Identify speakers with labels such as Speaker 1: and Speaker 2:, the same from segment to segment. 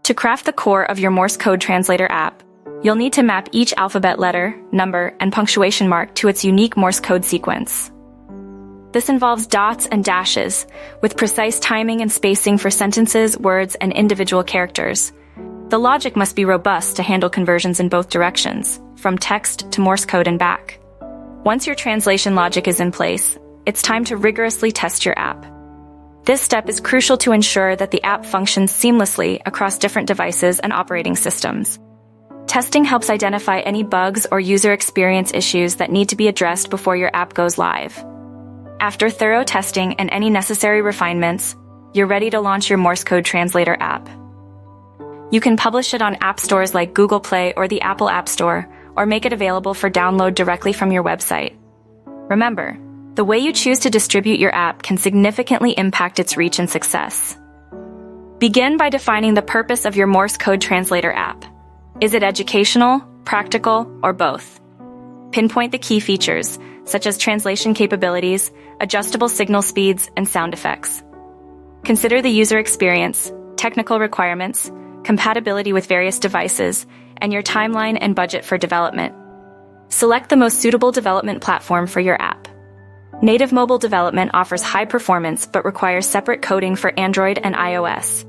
Speaker 1: To craft the core of your Morse Code Translator app, you'll need to map each alphabet letter, number, and punctuation mark to its unique Morse code sequence. This involves dots and dashes, with precise timing and spacing for sentences, words, and individual characters. The logic must be robust to handle conversions in both directions, from text to Morse code and back. Once your translation logic is in place, it's time to rigorously test your app. This step is crucial to ensure that the app functions seamlessly across different devices and operating systems. Testing helps identify any bugs or user experience issues that need to be addressed before your app goes live. After thorough testing and any necessary refinements, you're ready to launch your Morse Code Translator app. You can publish it on app stores like Google Play or the Apple App Store, or make it available for download directly from your website. Remember, the way you choose to distribute your app can significantly impact its reach and success. Begin by defining the purpose of your Morse Code Translator app. Is it educational, practical, or both? Pinpoint the key features, such as translation capabilities, adjustable signal speeds, and sound effects. Consider the user experience, technical requirements, compatibility with various devices, and your timeline and budget for development. Select the most suitable development platform for your app. Native mobile development offers high performance but requires separate coding for Android and iOS.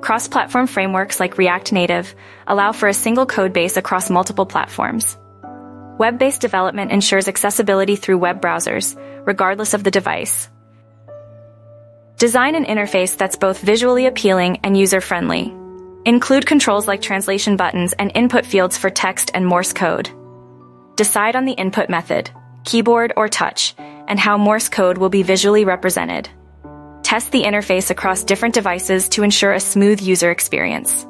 Speaker 1: Cross-platform frameworks like React Native allow for a single code base across multiple platforms. Web-based development ensures accessibility through web browsers, regardless of the device. Design an interface that's both visually appealing and user-friendly. Include controls like translation buttons and input fields for text and Morse code. Decide on the input method, keyboard or touch, and how Morse code will be visually represented. Test the interface across different devices to ensure a smooth user experience.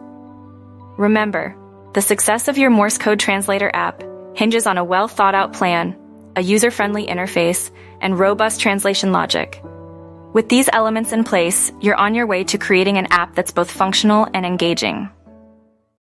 Speaker 1: Remember, the success of your Morse Code Translator app hinges on a well-thought-out plan, a user-friendly interface, and robust translation logic. With these elements in place, you're on your way to creating an app that's both functional and engaging.